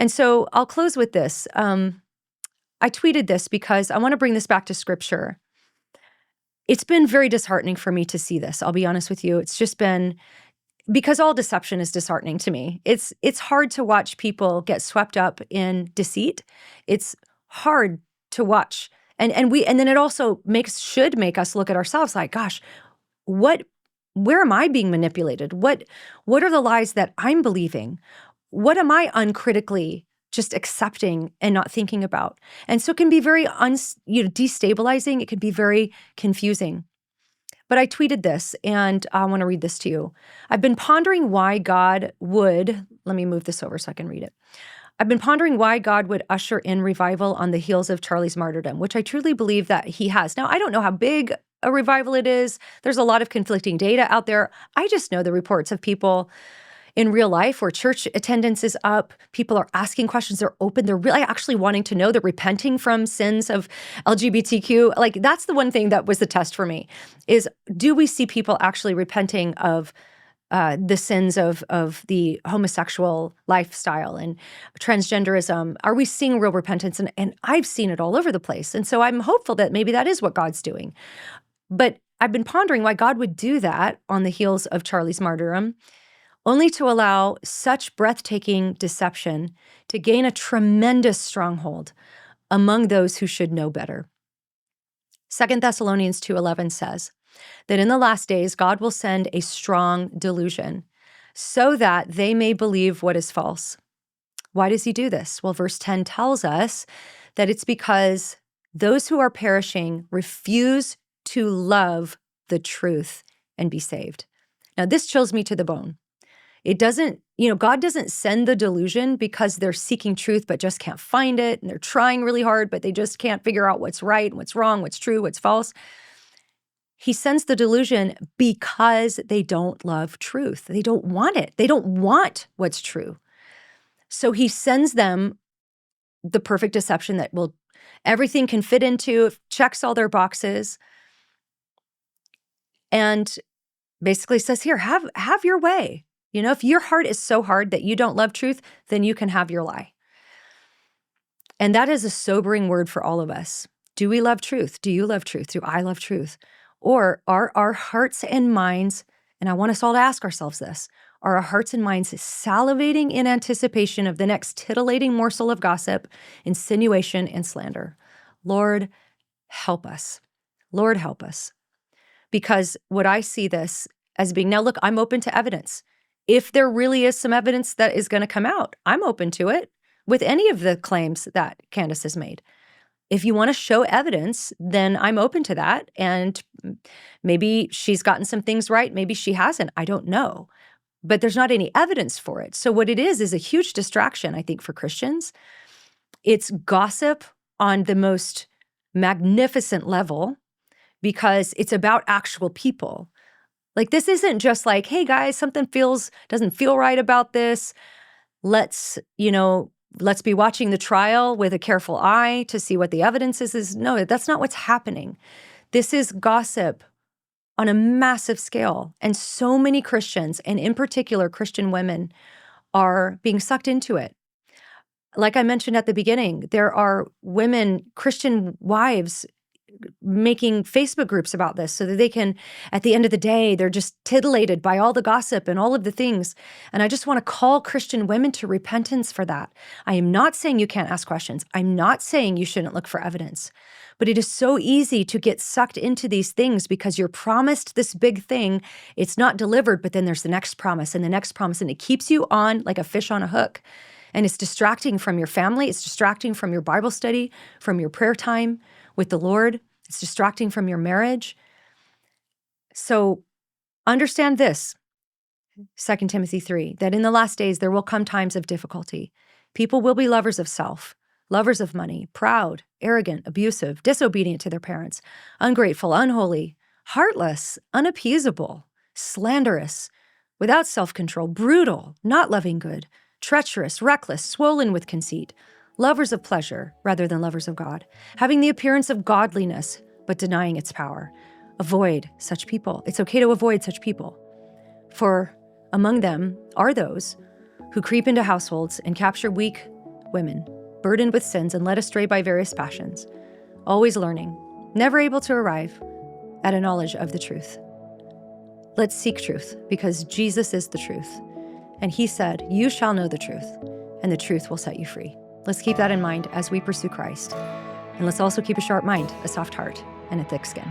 And so I'll close with this. I tweeted this because I want to bring this back to Scripture. It's been very disheartening for me to see this. I'll be honest with you. It's just been, because all deception is disheartening to me. It's hard to watch people get swept up in deceit. It's hard to watch. And then it also should make us look at ourselves like, gosh, where am I being manipulated? What are the lies that I'm believing? What am I uncritically just accepting and not thinking about? And so it can be very destabilizing. It can be very confusing. But I tweeted this, and I want to read this to you. I've been pondering why God would, let me move this over so I can read it. I've been pondering why God would usher in revival on the heels of Charlie's martyrdom, which I truly believe that he has. Now, I don't know how big a revival it is. There's a lot of conflicting data out there. I just know the reports of people in real life where church attendance is up, people are asking questions, they're open, they're really actually wanting to know, they're repenting from sins of LGBTQ. Like, that's the one thing that was the test for me, is do we see people actually repenting of the sins of the homosexual lifestyle and transgenderism? Are we seeing real repentance? And I've seen it all over the place. And so I'm hopeful that maybe that is what God's doing. But I've been pondering why God would do that on the heels of Charlie's martyrdom, only to allow such breathtaking deception to gain a tremendous stronghold among those who should know better. 2 Thessalonians 2:11 says that in the last days, God will send a strong delusion so that they may believe what is false. Why does he do this? Well, verse 10 tells us that it's because those who are perishing refuse to love the truth and be saved. Now, this chills me to the bone. It doesn't, God doesn't send the delusion because they're seeking truth but just can't find it, and they're trying really hard but they just can't figure out what's right, what's wrong, what's true, what's false. He sends the delusion because they don't love truth. They don't want it. They don't want what's true. So he sends them the perfect deception that everything can fit into, checks all their boxes, and basically says, here, have your way. If your heart is so hard that you don't love truth, then you can have your lie. And that is a sobering word for all of us. Do we love truth? Do you love truth? Do I love truth? Or are our hearts and minds, and I want us all to ask ourselves this, are our hearts and minds salivating in anticipation of the next titillating morsel of gossip, insinuation, and slander? Lord, help us. Lord, help us. Because what I see this as being, now look, I'm open to evidence. If there really is some evidence that is going to come out, I'm open to it with any of the claims that Candace has made. If you want to show evidence, then I'm open to that. And maybe she's gotten some things right. Maybe she hasn't. I don't know. But there's not any evidence for it. So what it is a huge distraction, I think, for Christians. It's gossip on the most magnificent level because it's about actual people. Like, this isn't just like, hey guys, something doesn't feel right about this. Let's be watching the trial with a careful eye to see what the evidence is. No, that's not what's happening. This is gossip on a massive scale. And so many Christians, and in particular Christian women, are being sucked into it. Like I mentioned at the beginning, there are women, Christian wives, making Facebook groups about this so that they can, at the end of the day, they're just titillated by all the gossip and all of the things. And I just want to call Christian women to repentance for that. I am not saying you can't ask questions. I'm not saying you shouldn't look for evidence. But it is so easy to get sucked into these things because you're promised this big thing. It's not delivered, but then there's the next promise and the next promise, and it keeps you on like a fish on a hook. And it's distracting from your family. It's distracting from your Bible study, from your prayer time with the Lord. It's distracting from your marriage. So understand this, 2 Timothy 3, that in the last days there will come times of difficulty. People will be lovers of self, lovers of money, proud, arrogant, abusive, disobedient to their parents, ungrateful, unholy, heartless, unappeasable, slanderous, without self-control, brutal, not loving good, treacherous, reckless, swollen with conceit, lovers of pleasure rather than lovers of God, having the appearance of godliness but denying its power. Avoid such people. It's okay to avoid such people. For among them are those who creep into households and capture weak women, burdened with sins and led astray by various passions, always learning, never able to arrive at a knowledge of the truth. Let's seek truth, because Jesus is the truth. And he said, "You shall know the truth, and the truth will set you free." Let's keep that in mind as we pursue Christ. And let's also keep a sharp mind, a soft heart, and a thick skin.